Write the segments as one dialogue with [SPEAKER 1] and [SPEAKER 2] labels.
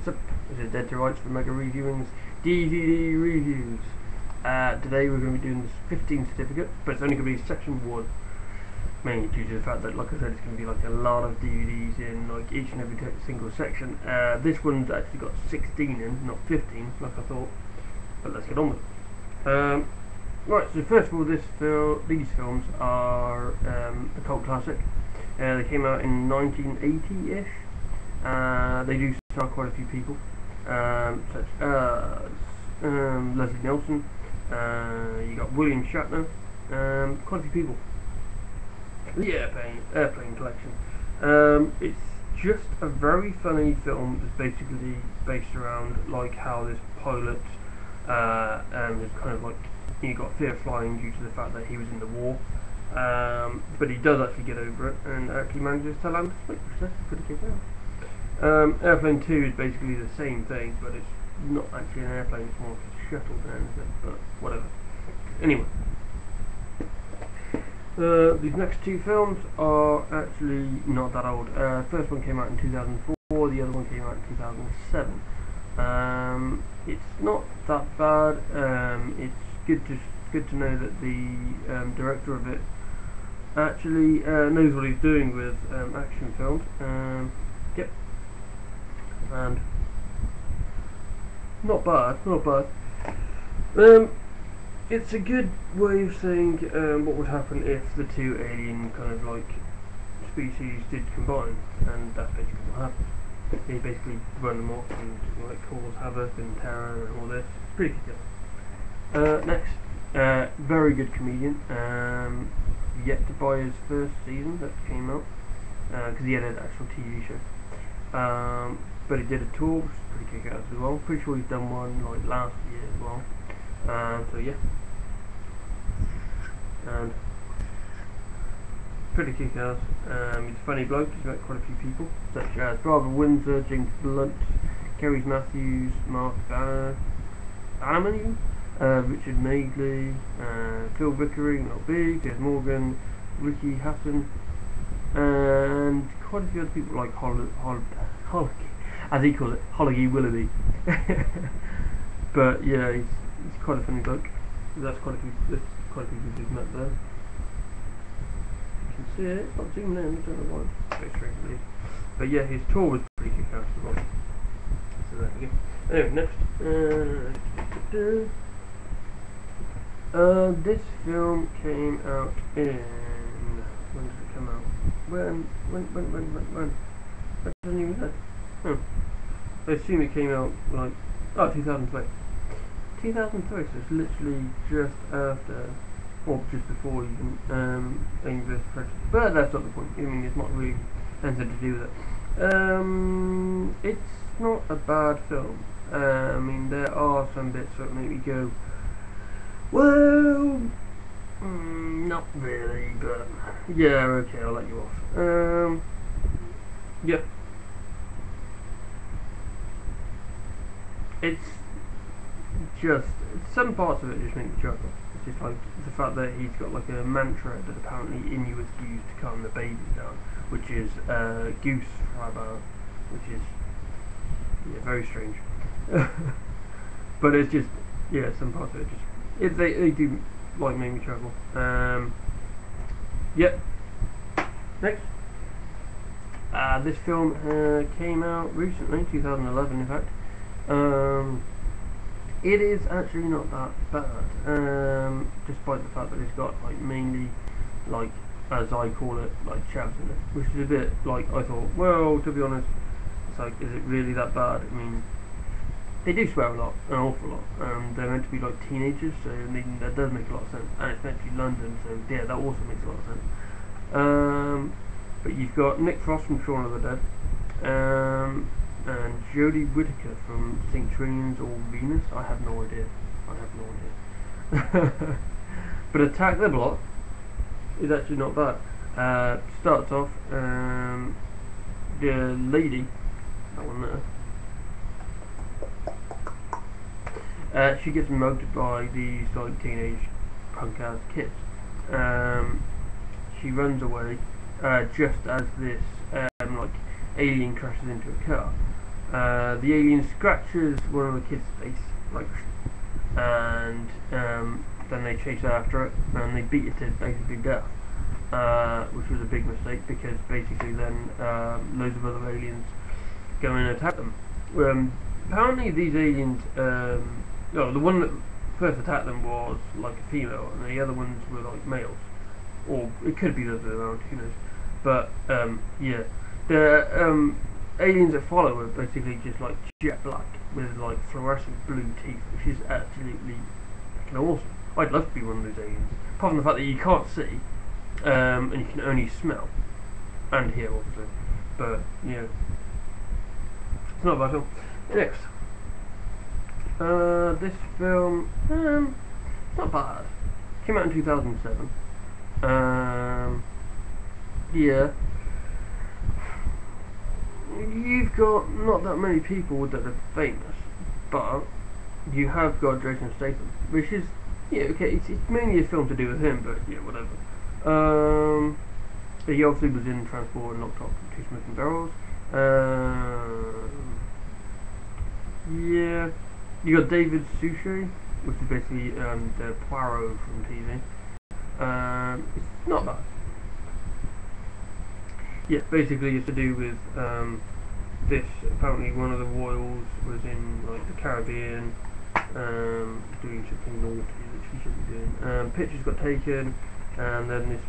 [SPEAKER 1] What's up? This is Dead to Rights for MegaReviewing's DVD reviews. Today we're going to be doing this 15 certificate, but it's only going to be section 1. Mainly due to the fact that, like I said, it's going to be like a lot of DVDs in like each and every single section. This one's actually got 16 in, not 15, like I thought. But let's get on with it. Right, so first of all, these films are a cult classic. They came out in 1980-ish. They do star quite a few people, such as Leslie Nielsen. You got William Shatner. Quite a few people. The Airplane Collection. It's just a very funny film that's basically based around like how this pilot is kind of like, he got fear of flying due to the fact that he was in the war, but he does actually get over it and actually manages to land a split, which that's pretty good. Airplane 2 is basically the same thing, but it's not actually an airplane, it's more like a shuttle than anything, but whatever. Anyway, these next two films are actually not that old. First one came out in 2004, the other one came out in 2007. It's not that bad. It's good to know that the director of it actually knows what he's doing with action films. Yep. And not bad. It's a good way of saying what would happen if the two alien kind of like species did combine, and that's basically what happened. They basically run them off and like cause havoc and terror and all this. Pretty good. Next, very good comedian. Yet to buy his first season that came out because he had an actual TV show. But he did a tour, which is pretty kick-ass as well. Pretty sure he's done one like last year as well. So yeah, and pretty kick-ass. He's a funny bloke. He's met quite a few people, such as Barbara Windsor, James Blunt, Kerry Matthews, Mark Bannerman, Richard Madeley, Phil Vickery, Mel B, Piers Morgan, Ricky Hatton, and quite a few other people like Holly, as he calls it, Holly Willoughby. But yeah, he's quite a funny bloke. There's quite a few people he's met there. You can see it, it's not zooming in, I don't know why. It's very strange to leave. But yeah, his tour was pretty kick-ass as well. So there we go. Anyway, next. This film came out in... when did it come out? When? I don't even know. I assume it came out like... 2003. 2003, so it's literally just after, or just before even, Alien vs Predator. But that's not the point. I mean, it's not really anything to do with it. It's not a bad film. I mean, there are some bits that make me go, well, not really, but yeah, okay, I'll let you off. Yeah. It's just, some parts of it just make me chuckle. It's just like the fact that he's got like a mantra that apparently Inuits use to calm the babies down, which is goose fraba, which is very strange. But it's just, yeah, some parts of it just, they do like make me chuckle. Yep. Next. This film came out recently, 2011 in fact. It is actually not that bad, despite the fact that it's got like mainly, like as I call it, like chavs in it, which is a bit like, I thought, well, to be honest, it's like, is it really that bad? I mean, they do swear a lot, an awful lot, they're meant to be like teenagers, so I mean, that does make a lot of sense, and it's meant to be London, so yeah, that also makes a lot of sense. But you've got Nick Frost from Shaun of the Dead, and Jodie Whittaker from St. Trinian's or Venus. I have no idea. But Attack the Block is actually not bad. Starts off, the lady, that one there, she gets mugged by these like teenage punk ass kids. She runs away just as this like alien crashes into a car. The alien scratches one of the kids' face, like, and then they chase after it and they beat it to basically death, which was a big mistake because basically then loads of other aliens go in and attack them. Apparently these aliens, no, the one that first attacked them was like a female, and the other ones were like males, or it could be the other way around, who knows. But yeah, the aliens that follow are basically just like jet black with like fluorescent blue teeth, which is absolutely fucking awesome. I'd love to be one of those aliens. Apart from the fact that you can't see, and you can only smell and hear, obviously. But yeah, it's not bad at all. Next, this film, it's not bad. Came out in 2007. Yeah. You've got not that many people that are famous, but you have got Jason Statham, which is, yeah, okay, it's mainly a film to do with him, but yeah, whatever. He obviously was in Transport and Knocked Off 2 Smoking Barrels. Yeah, you got David Suchet, which is basically the Poirot from TV. It's not bad. Yeah, basically it's to do with this. Apparently one of the royals was in like the Caribbean, doing something naughty that she shouldn't be doing. Pictures got taken, and then this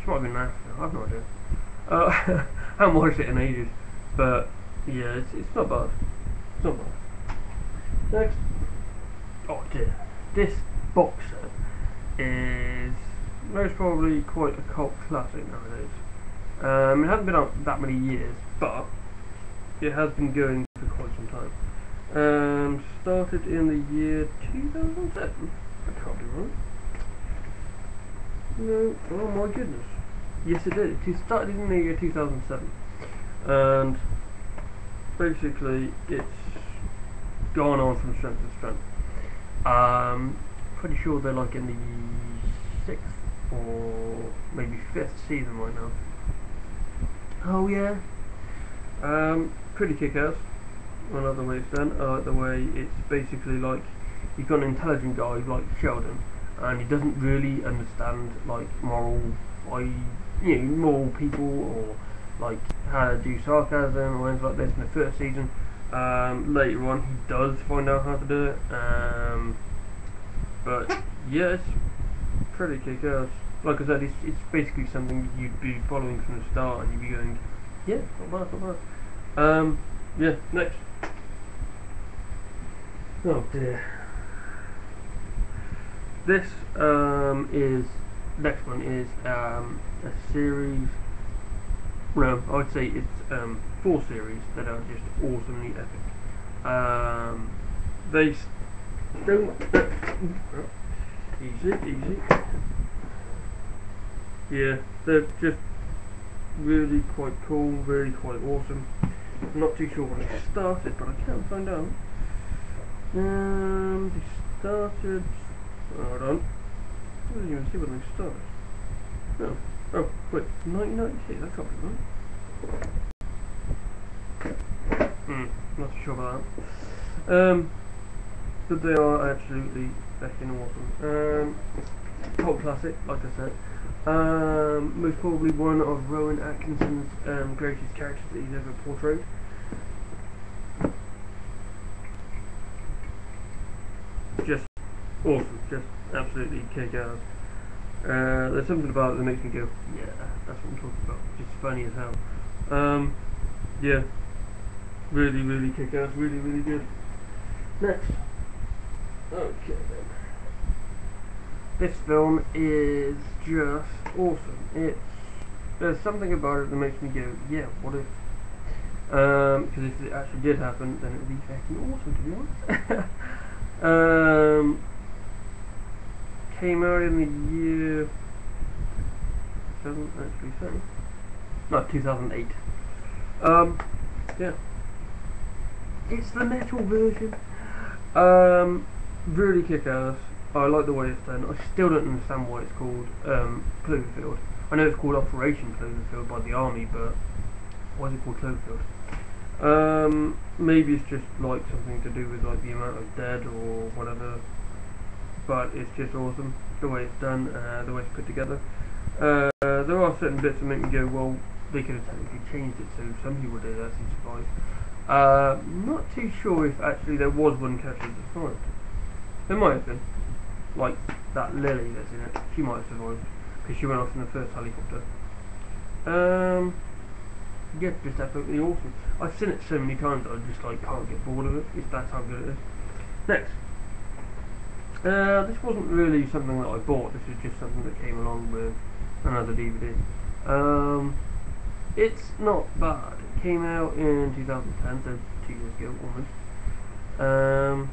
[SPEAKER 1] she might have been Africa, I have no idea. I haven't watched it in ages, but yeah, it's not bad. It's not bad. Next, oh dear, this box set is most probably quite a cult classic nowadays. It hasn't been out that many years, but it has been going for quite some time. Started in the year 2007. I can't be wrong. No, oh my goodness. Yes, it did. It started in the year 2007, and basically it's gone on from strength to strength. Pretty sure they're like in the 6th or maybe 5th season right now. Oh yeah. Pretty kick-ass. One other way it's done. I like the way it's basically like you've got an intelligent guy like Sheldon, and he doesn't really understand like moral people, or like how to do sarcasm or anything like this in the first season. Later on he does find out how to do it. But yeah, it's pretty kick-ass. Like I said, it's basically something you'd be following from the start, and you'd be going, yeah, not bad, not bad. Yeah, next. Oh dear. This next one is a series. Well, I would say it's 4 series that are just awesomely epic. They don't easy. Yeah, they're just really quite cool, really quite awesome. I'm not too sure when they started, but I can find out. They started. Hold on. I didn't even see when they started. No. Oh, wait, 1996. That can't be right. Not too sure about that. But they are absolutely fucking awesome. Cult classic, like I said. Most probably one of Rowan Atkinson's greatest characters that he's ever portrayed. Just awesome, just absolutely kick-ass. There's something about it that makes me go, yeah, that's what I'm talking about. Just funny as hell. Yeah, really, really kick-ass, really, really good. Next. Okay then. This film is just awesome. There's something about it that makes me go, yeah, what if? Because if it actually did happen, then it would be fucking awesome, to be honest. Came out in the year 2008. Yeah. It's the metal version. Really kick-ass. I like the way it's done. I still don't understand why it's called Cloverfield. I know it's called Operation Cloverfield by the army, but why is it called Cloverfield? Maybe it's just like something to do with like the amount of dead or whatever, but it's just awesome the way it's done, the way it's put together. There are certain bits that make me go, well, they could have technically changed it so some people did actually survive. Not too sure if actually there was one character that survived. There might have been, like that Lily that's in it. She might have survived because she went off in the first helicopter. Yeah, just absolutely awesome. I've seen it so many times that I just like can't get bored of it. That's how good it is. Next, this wasn't really something that I bought. This is just something that came along with another DVD. It's not bad. It came out in 2010, so 2 years ago almost.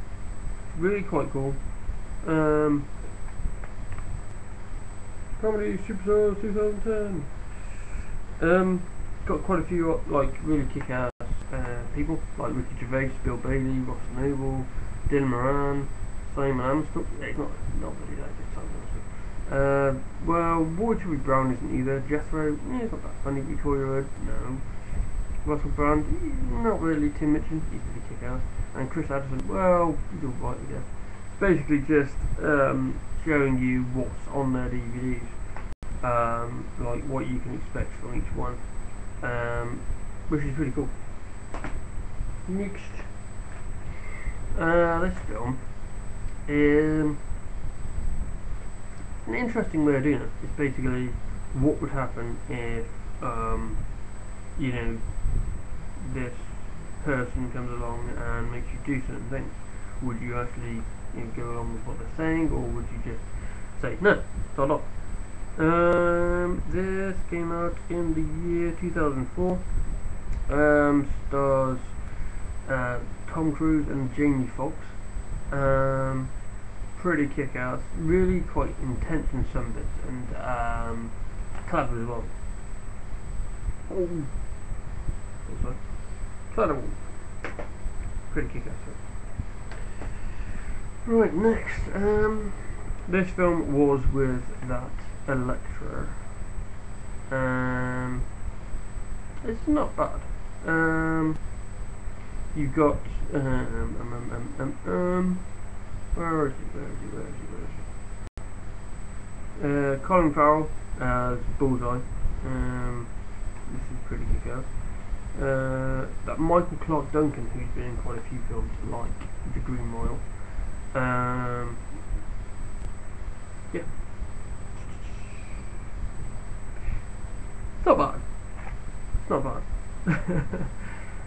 [SPEAKER 1] Really quite cool. Comedy Superstars 2010. Got quite a few like really kick-ass people like Ricky Gervais, Bill Bailey, Ross Noble, Dylan Moran, Simon Amsterdam. It's not really that good. Simon Amsterdam. Well, Roy Brown isn't either. Jethro, it's not that funny. Victoria Rudd, no. Russell Brand, not really. Tim Mitchell, he's really kick-ass. And Chris Addison, well, he's alright, I guess. It's basically just showing you what's on their DVDs, like what you can expect from each one, which is really cool. Next, this film is an interesting way of doing it. It's basically what would happen if, you know, this person comes along and makes you do certain things. Would you actually go along with what they're saying, or would you just say no, start off? This came out in the year 2004. Stars Tom Cruise and Jamie Foxx. Pretty kick-ass, really quite intense in some bits, and clever as well. Also clever. Pretty kick-ass. Right, next, this film was with that Electra. It's not bad. You've got where is he? Colin Farrell as Bullseye. This is pretty kick-ass. That Michael Clarke Duncan, who's been in quite a few films like The Green Mile. Yeah. It's not bad. It's not bad.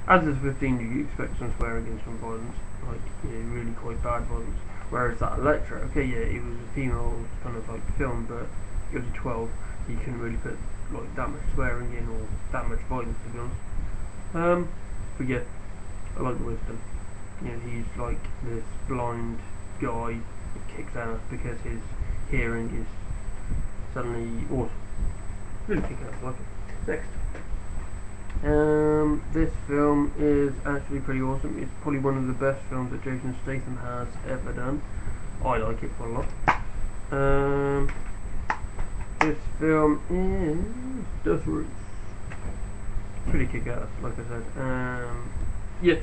[SPEAKER 1] As is 15, you expect some swearing and some violence, like really quite bad violence. Whereas that Electra, okay, yeah, it was a female kind of like film, but it was a 12. You couldn't really put like that much swearing in or that much violence, to be honest. But yeah, I like the way it's done. He's like this blind guy that kicks ass because his hearing is suddenly awesome. Really kick ass, I like it. Next. This film is actually pretty awesome. It's probably one of the best films that Jason Statham has ever done. I like it quite a lot. This film is Death Race. Pretty kick ass, like I said. Yeah.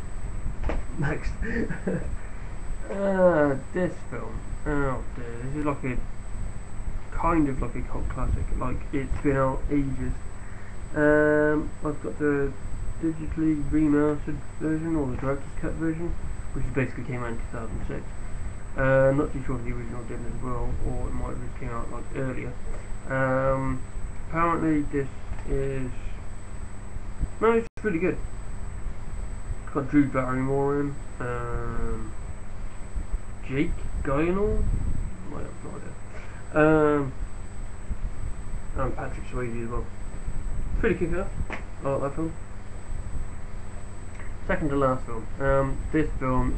[SPEAKER 1] Next. This film. Oh dear, this is like a kind of like a cult classic. Like, it's been out ages. I've got the digitally remastered version, or the director's cut version, which basically came out in 2006. Not too sure if the original did as well, or it might have just came out like earlier. Apparently this is... No, it's really good. It's got Drew Barrymore in, Jake Gyllenhaal? I have no idea. And Patrick Swayze as well. Pretty kick-ass. I like that film. Second to last film. This film,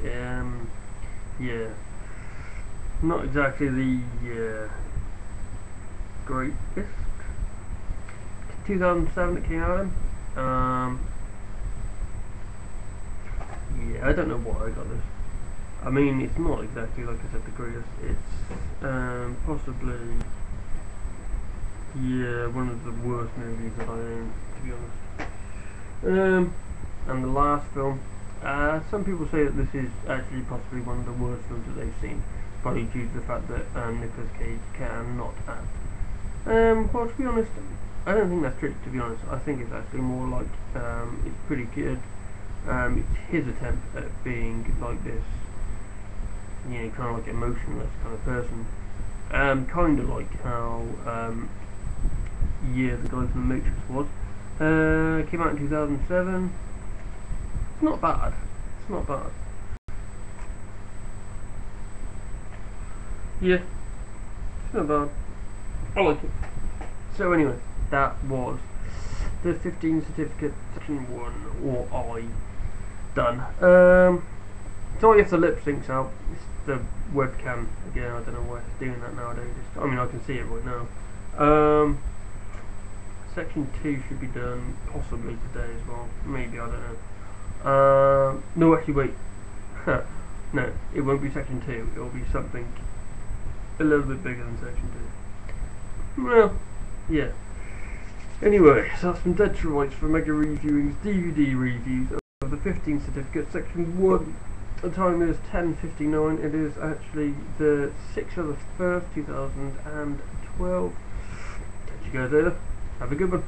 [SPEAKER 1] yeah, not exactly the greatest. 2007 it came out in. Yeah, I don't know why I got this. I mean, it's not exactly, like I said, the greatest. It's possibly, yeah, one of the worst movies that I own, to be honest. and the last film. Some people say that this is actually possibly one of the worst films that they've seen, probably due to the fact that Nicolas Cage cannot act. Well, to be honest, I don't think that's true. To be honest, I think it's actually more like it's pretty good. It's his attempt at being like this, kind of like emotionless kind of person. Kind of like how the guy from The Matrix was. Came out in 2007. It's not bad. It's not bad. Yeah, it's not bad. I like it. So anyway, that was the 15 certificate section 1, or I, done. Sorry if the lip syncs out. It's the webcam again. I don't know why it's doing that nowadays. I mean, I can see it right now. Section 2 should be done possibly today as well. Maybe, I don't know. No, actually, wait. No, it won't be section 2. It will be something a little bit bigger than section 2. Well, yeah. Anyway, so that's been Dead to Rights for MegaReviewing's DVD reviews of the 15 certificate section 1. The time is 10:59. It is actually the 6th of the 1st, 2012. Catch you guys later. Have a good one.